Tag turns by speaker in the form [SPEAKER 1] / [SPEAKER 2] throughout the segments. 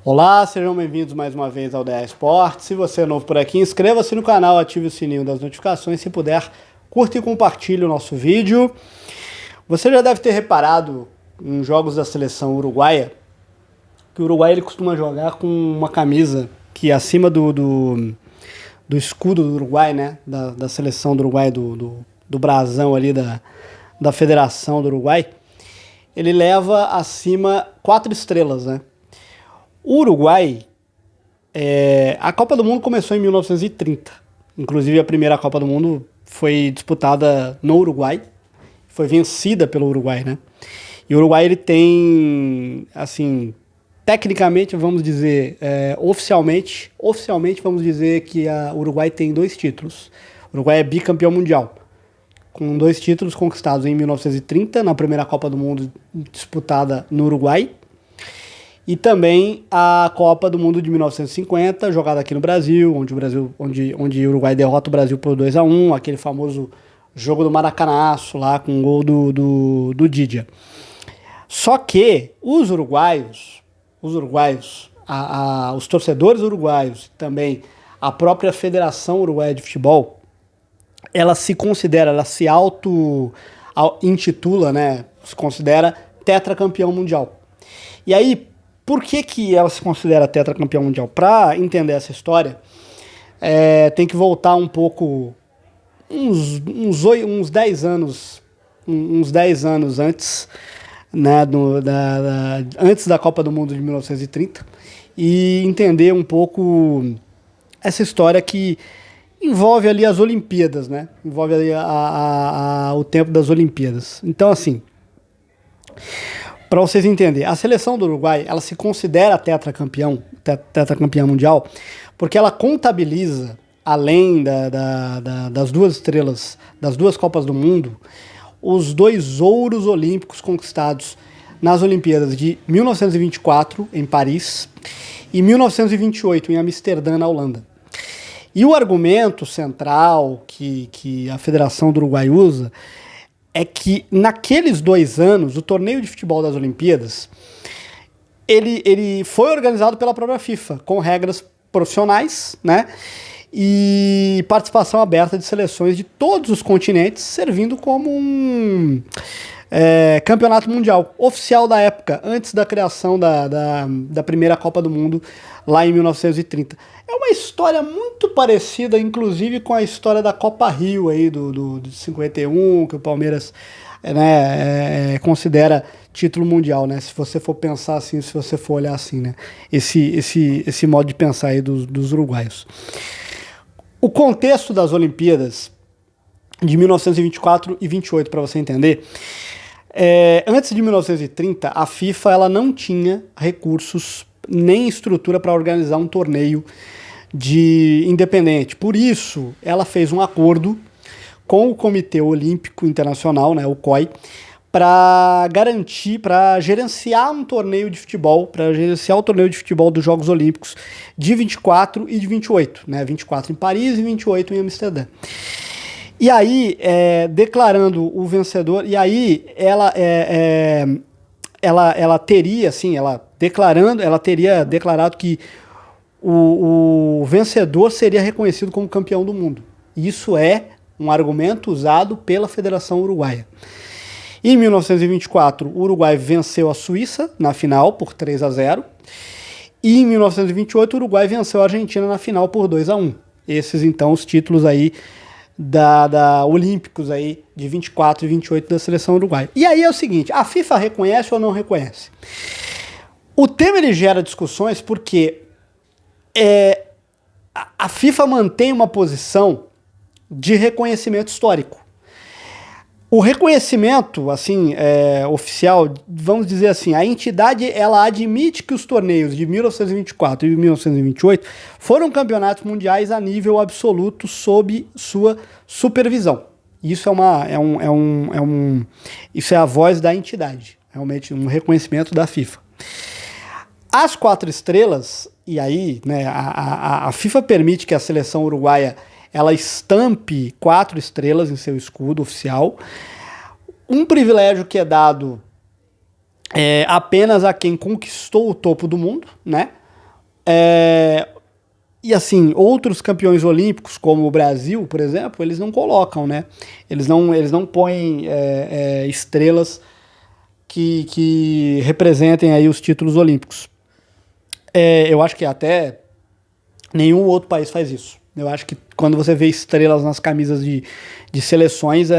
[SPEAKER 1] Olá, sejam bem-vindos mais uma vez ao DA Esportes. Se você é novo por aqui, inscreva-se no canal, ative o sininho das notificações. Se puder, curta e compartilhe o nosso vídeo. Você já deve ter reparado em jogos da seleção uruguaia que o Uruguai ele costuma jogar com uma camisa que acima do escudo do Uruguai, né? Da seleção do Uruguai, do brasão ali da Federação do Uruguai, ele leva acima 4 estrelas, né? O Uruguai, a Copa do Mundo começou em 1930. Inclusive a primeira Copa do Mundo foi disputada no Uruguai, foi vencida pelo Uruguai, né? E o Uruguai ele tem, assim, tecnicamente, vamos dizer, oficialmente vamos dizer que o Uruguai tem 2 títulos. O Uruguai é bicampeão mundial, com 2 títulos conquistados em 1930, na primeira Copa do Mundo disputada no Uruguai, e também a Copa do Mundo de 1950, jogada aqui no Brasil, onde o Uruguai derrota o Brasil por 2-1, aquele famoso jogo do Maracanaço lá com o gol do Didia. Só que os uruguaios, os torcedores uruguaios, também a própria Federação Uruguaia de Futebol, ela se auto-intitula, né, se considera tetracampeão mundial. E aí, por que ela se considera tetracampeão mundial? Para entender essa história, tem que voltar um pouco, uns 10 anos antes, né, antes da Copa do Mundo de 1930, e entender um pouco essa história que envolve ali as Olimpíadas, né? Envolve ali o tempo das Olimpíadas. Então, assim, para vocês entenderem, a seleção do Uruguai, ela se considera tetracampeã mundial, porque ela contabiliza, além das 2 estrelas, das 2 Copas do Mundo, os 2 ouros olímpicos conquistados nas Olimpíadas de 1924, em Paris, e 1928, em Amsterdã, na Holanda. E o argumento central que a Federação do Uruguai usa é que naqueles 2 anos, o torneio de futebol das Olimpíadas, ele foi organizado pela própria FIFA, com regras profissionais, né? E participação aberta de seleções de todos os continentes, servindo como um campeonato mundial oficial da época, antes da criação da primeira Copa do Mundo, lá em 1930. É uma história muito parecida, inclusive, com a história da Copa Rio aí, de 51, que o Palmeiras considera título mundial, né? Se você for pensar assim, se você for olhar assim, né? Esse modo de pensar aí dos uruguaios. O contexto das Olimpíadas de 1924 e 28, para você entender, antes de 1930, a FIFA ela não tinha recursos nem estrutura para organizar um torneio independente. Por isso, ela fez um acordo com o Comitê Olímpico Internacional, né, o COI, para gerenciar um torneio de futebol, para gerenciar o torneio de futebol dos Jogos Olímpicos de 24 e de 28, né, 24 em Paris e 28 em Amsterdã. E aí, declarando o vencedor, e aí ela teria declarado que o vencedor seria reconhecido como campeão do mundo. Isso é um argumento usado pela Federação Uruguaia. Em 1924, o Uruguai venceu a Suíça na final por 3-0. E em 1928, o Uruguai venceu a Argentina na final por 2-1. Esses, então, os títulos aí olímpicos aí de 24 e 28 da seleção uruguaia. E aí é o seguinte, a FIFA reconhece ou não reconhece? O tema ele gera discussões porque a FIFA mantém uma posição de reconhecimento histórico. O reconhecimento, assim, oficial, vamos dizer assim, a entidade ela admite que os torneios de 1924 e 1928 foram campeonatos mundiais a nível absoluto sob sua supervisão. Isso isso é a voz da entidade, realmente um reconhecimento da FIFA. As 4 estrelas, e aí, né, a FIFA permite que a seleção uruguaia ela estampe 4 estrelas em seu escudo oficial, um privilégio que é dado apenas a quem conquistou o topo do mundo, né? E assim, outros campeões olímpicos, como o Brasil, por exemplo, eles não colocam, né? Eles não põem estrelas que representem aí os títulos olímpicos. Eu acho que até nenhum outro país faz isso. Eu acho que quando você vê estrelas nas camisas de seleções,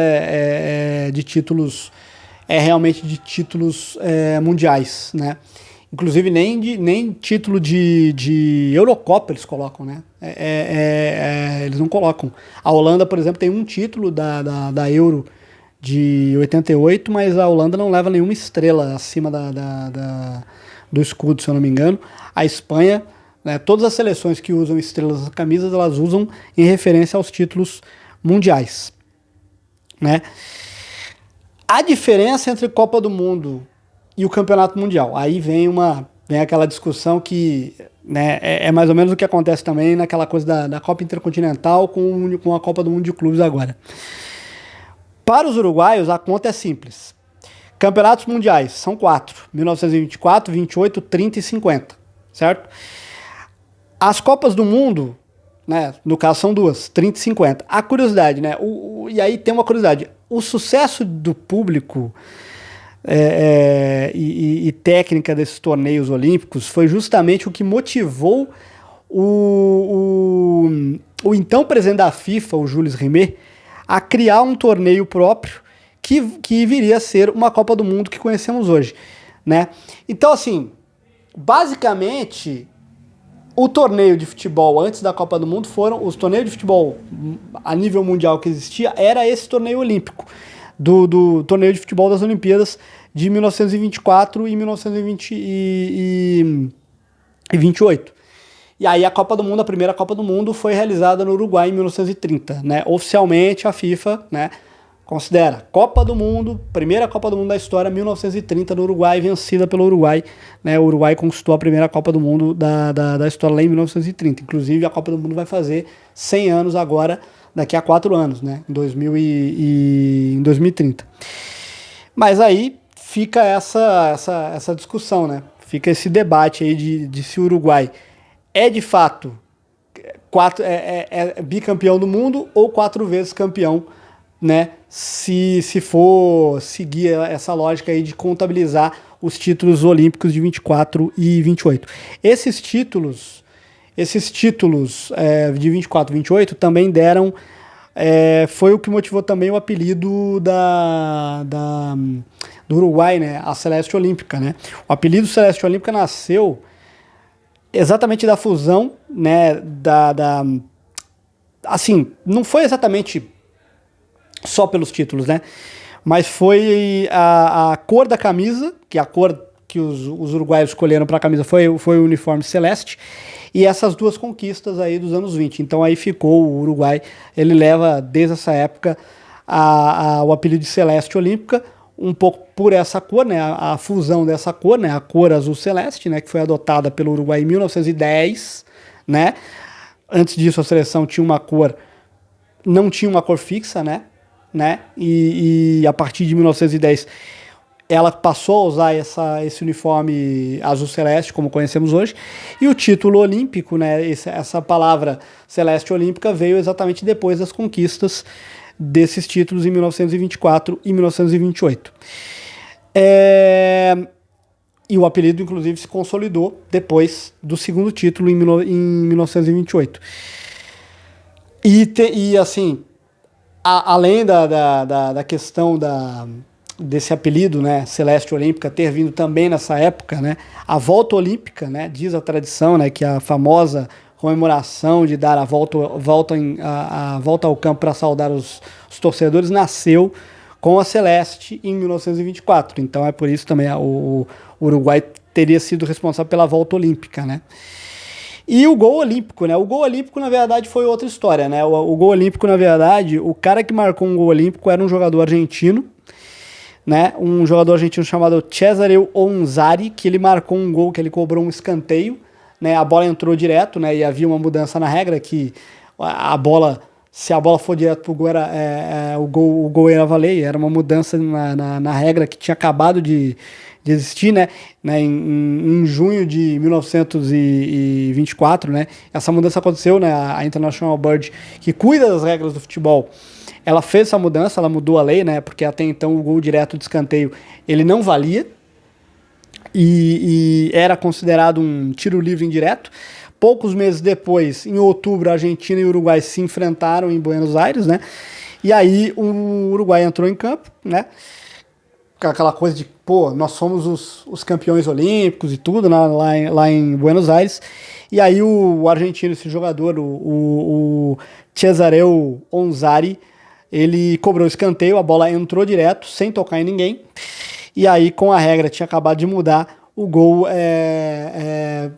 [SPEAKER 1] de títulos, realmente de títulos mundiais, né? Inclusive nem título de Eurocopa eles colocam, né? Eles não colocam. A Holanda, por exemplo, tem um título da Euro de 88, mas a Holanda não leva nenhuma estrela acima do escudo, se eu não me engano. A Espanha, né, todas as seleções que usam estrelas nas camisas, elas usam em referência aos títulos mundiais, né? A diferença entre Copa do Mundo e o Campeonato Mundial, aí vem aquela discussão que, né, é mais ou menos o que acontece também naquela coisa da Copa Intercontinental com a Copa do Mundo de Clubes agora. Para os uruguaios, a conta é simples. Campeonatos mundiais são 4, 1924, 28, 30 e 50, certo? As Copas do Mundo, né, no caso são 2, 30 e 50. A curiosidade, né, e aí tem uma curiosidade, o sucesso do público e técnica desses torneios olímpicos foi justamente o que motivou o então presidente da FIFA, o Jules Rimet, a criar um torneio próprio que viria a ser uma Copa do Mundo que conhecemos hoje, né? Então, assim, basicamente, o torneio de futebol antes da Copa do Mundo os torneios de futebol a nível mundial que existia, era esse torneio olímpico, do torneio de futebol das Olimpíadas de 1924 e 1928. E aí a primeira Copa do Mundo foi realizada no Uruguai em 1930, né? Oficialmente a FIFA, né, considera primeira Copa do Mundo da história, 1930 no Uruguai, vencida pelo Uruguai, né? O Uruguai conquistou a primeira Copa do Mundo da história lá em 1930. Inclusive a Copa do Mundo vai fazer 100 anos agora, daqui a 4 anos, né? Em 2030. Mas aí fica essa discussão, né? Fica esse debate aí de se o Uruguai é de fato bicampeão do mundo ou 4 vezes campeão, né? Se for seguir essa lógica aí de contabilizar os títulos olímpicos de 24 e 28. Esses títulos de 24 e 28 também deram, foi o que motivou também o apelido do Uruguai, né? A Celeste Olímpica, né? O apelido Celeste Olímpica nasceu exatamente da fusão, né, assim, não foi exatamente só pelos títulos, né, mas foi a cor da camisa, que a cor que os uruguaios escolheram para a camisa foi o uniforme celeste, e essas duas conquistas aí dos anos 20. Então aí ficou o Uruguai, ele leva desde essa época o apelido de Celeste Olímpica, um pouco por essa cor, né, a fusão dessa cor, né, a cor azul celeste, né, que foi adotada pelo Uruguai em 1910, né. Antes disso a seleção não tinha uma cor fixa, né, e a partir de 1910 ela passou a usar esse uniforme azul celeste, como conhecemos hoje, e o título olímpico, né, essa palavra Celeste Olímpica veio exatamente depois das conquistas desses títulos em 1924 e 1928. E o apelido, inclusive, se consolidou depois do segundo título em 1928. E assim, além da questão desse apelido, né, Celeste Olímpica, ter vindo também nessa época, né, a volta olímpica, né, diz a tradição, né, que a famosa comemoração de dar a volta ao campo para saudar os torcedores nasceu com a Celeste em 1924. Então é por isso também o Uruguai teria sido responsável pela volta olímpica, né? E o gol olímpico, né? O gol olímpico, na verdade, foi outra história, né? O gol olímpico, na verdade, o cara que marcou um gol olímpico era um jogador argentino, né? Um jogador argentino chamado Cesare Onzari, que ele marcou um gol, que ele cobrou um escanteio, né, a bola entrou direto, né, e havia uma mudança na regra que se a bola for direto pro gol, o gol ia valer, era uma mudança na regra que tinha acabado de existir, né, em junho de 1924, né, essa mudança aconteceu, né, a International Board, que cuida das regras do futebol, ela fez essa mudança, ela mudou a lei, né, porque até então o gol direto de escanteio, ele não valia, e era considerado um tiro livre indireto. Poucos meses depois, em outubro, a Argentina e o Uruguai se enfrentaram em Buenos Aires, né? E aí o Uruguai entrou em campo, né? Com aquela coisa de, pô, nós somos os campeões olímpicos e tudo, né? Lá em Buenos Aires. E aí o argentino, esse jogador, o Cesareu Onzari, ele cobrou escanteio, a bola entrou direto, sem tocar em ninguém. E aí, com a regra tinha acabado de mudar, o gol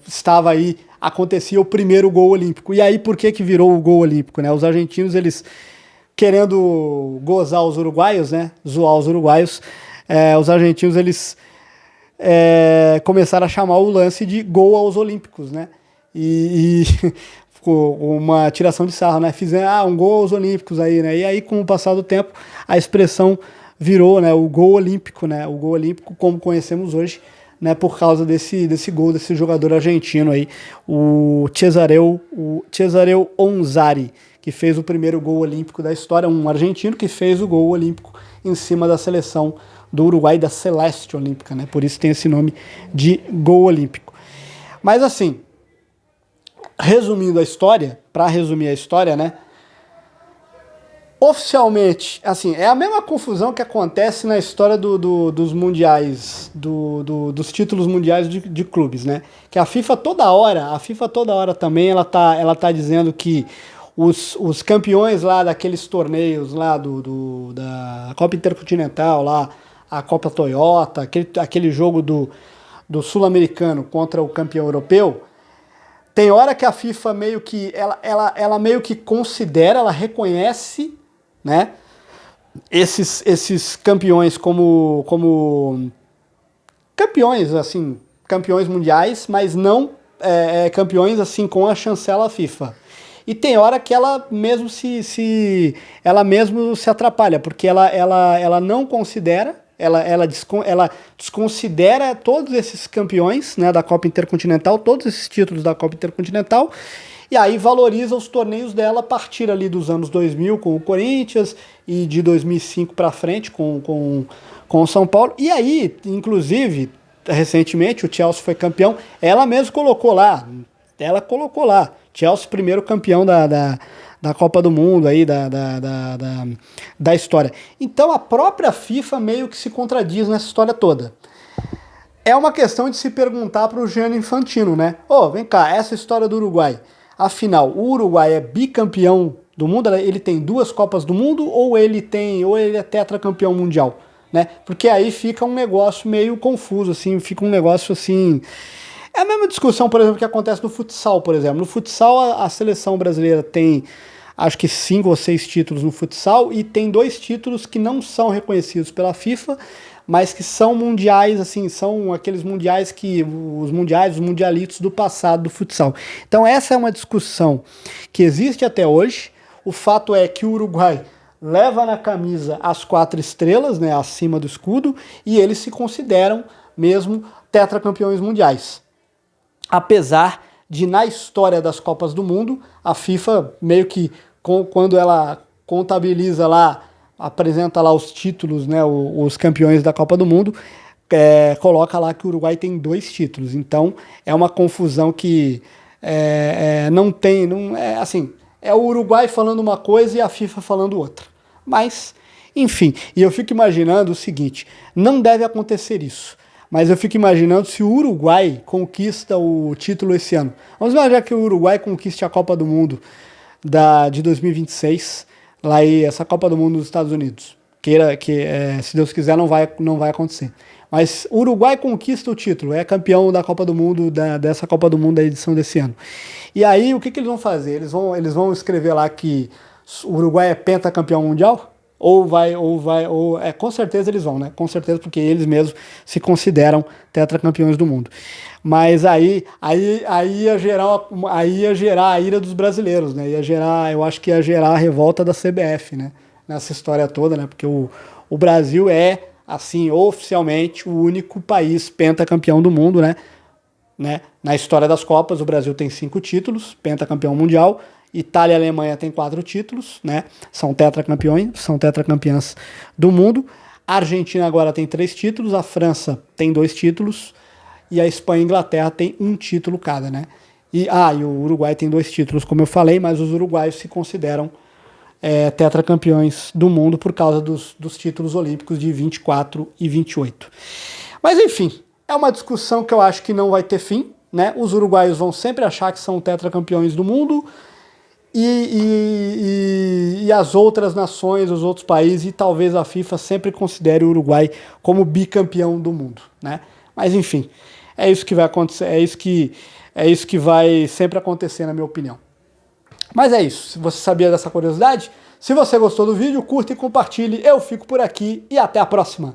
[SPEAKER 1] estava aí, acontecia o primeiro gol olímpico. E aí, por que virou o gol olímpico, né? Os argentinos, eles querendo gozar os uruguaios, né? Zoar os uruguaios, os argentinos, eles começaram a chamar o lance de gol aos olímpicos, né? E ficou uma tiração de sarro, né? Fizeram um gol aos olímpicos aí, né? E aí, com o passar do tempo, a expressão virou, né, o gol olímpico, né? O gol olímpico como conhecemos hoje, né, por causa desse gol desse jogador argentino aí, o Cesareu Onzari, que fez o primeiro gol olímpico da história, um argentino que fez o gol olímpico em cima da seleção do Uruguai, da Celeste Olímpica, né? Por isso tem esse nome de gol olímpico. Mas assim, resumindo a história, para resumir a história, né? Oficialmente, assim, é a mesma confusão que acontece na história dos mundiais, dos títulos mundiais de clubes, né? Que a FIFA toda hora também, ela tá dizendo que os campeões lá daqueles torneios lá da Copa Intercontinental, lá, a Copa Toyota, aquele jogo do Sul-Americano contra o campeão europeu, tem hora que a FIFA meio que, ela meio que considera, ela reconhece, né, esses campeões como campeões, assim, campeões mundiais, mas não campeões assim com a chancela FIFA. E tem hora que ela mesmo se atrapalha, porque ela não considera, ela desconsidera todos esses campeões, né, da Copa Intercontinental, todos esses títulos da Copa Intercontinental, e aí valoriza os torneios dela a partir ali dos anos 2000 com o Corinthians e de 2005 para frente com o São Paulo. E aí, inclusive, recentemente o Chelsea foi campeão, ela mesma colocou lá, Chelsea primeiro campeão da Copa do Mundo aí, da história. Então a própria FIFA meio que se contradiz nessa história toda. É uma questão de se perguntar para o Gianni Infantino, né? Vem cá, essa história do Uruguai, afinal, o Uruguai é bicampeão do mundo, ele tem 2 Copas do Mundo ou ele é tetracampeão mundial, né? Porque aí fica um negócio meio confuso, assim, fica um negócio assim... É a mesma discussão, por exemplo, que acontece no futsal, por exemplo. No futsal, a seleção brasileira tem, acho que 5 ou 6 títulos no futsal e tem 2 títulos que não são reconhecidos pela FIFA, mas que são mundiais, assim, são aqueles mundiais os mundialitos do passado do futsal. Então essa é uma discussão que existe até hoje. O fato é que o Uruguai leva na camisa as 4 estrelas, né, acima do escudo, e eles se consideram mesmo tetracampeões mundiais. Apesar de, na história das Copas do Mundo, a FIFA meio que, quando ela contabiliza lá, apresenta lá os títulos, né, os campeões da Copa do Mundo, coloca lá que o Uruguai tem 2 títulos. Então é uma confusão que assim, é o Uruguai falando uma coisa e a FIFA falando outra. Mas, enfim, e eu fico imaginando o seguinte, não deve acontecer isso. Mas eu fico imaginando se o Uruguai conquista o título esse ano. Vamos imaginar que o Uruguai conquiste a Copa do Mundo de 2026, lá aí, essa Copa do Mundo dos Estados Unidos. Se Deus quiser, não vai acontecer. Mas o Uruguai conquista o título, é campeão da Copa do Mundo, dessa Copa do Mundo da edição desse ano. E aí, o que eles vão fazer? Eles vão escrever lá que o Uruguai é pentacampeão mundial? Com certeza eles vão, né? Com certeza, porque eles mesmos se consideram tetracampeões do mundo. Mas aí ia gerar a ira dos brasileiros, né? Eu acho que ia gerar a revolta da CBF, né? Nessa história toda, né? Porque o Brasil é assim, oficialmente, o único país pentacampeão do mundo, né? Na história das Copas, o Brasil tem 5 títulos, pentacampeão mundial. Itália e Alemanha têm 4 títulos, né? São tetracampeãs do mundo. A Argentina agora tem 3 títulos, a França tem 2 títulos e a Espanha e a Inglaterra tem 1 título cada, né? E o Uruguai tem 2 títulos, como eu falei, mas os uruguaios se consideram tetracampeões do mundo por causa dos títulos olímpicos de 24 e 28. Mas enfim, é uma discussão que eu acho que não vai ter fim, né? Os uruguaios vão sempre achar que são tetracampeões do mundo e as outras nações, os outros países e talvez a FIFA sempre considere o Uruguai como bicampeão do mundo, né? Mas enfim, é isso que vai acontecer, é isso que vai sempre acontecer, na minha opinião. Mas é isso, se você sabia dessa curiosidade, se você gostou do vídeo, curta e compartilhe, eu fico por aqui e até a próxima!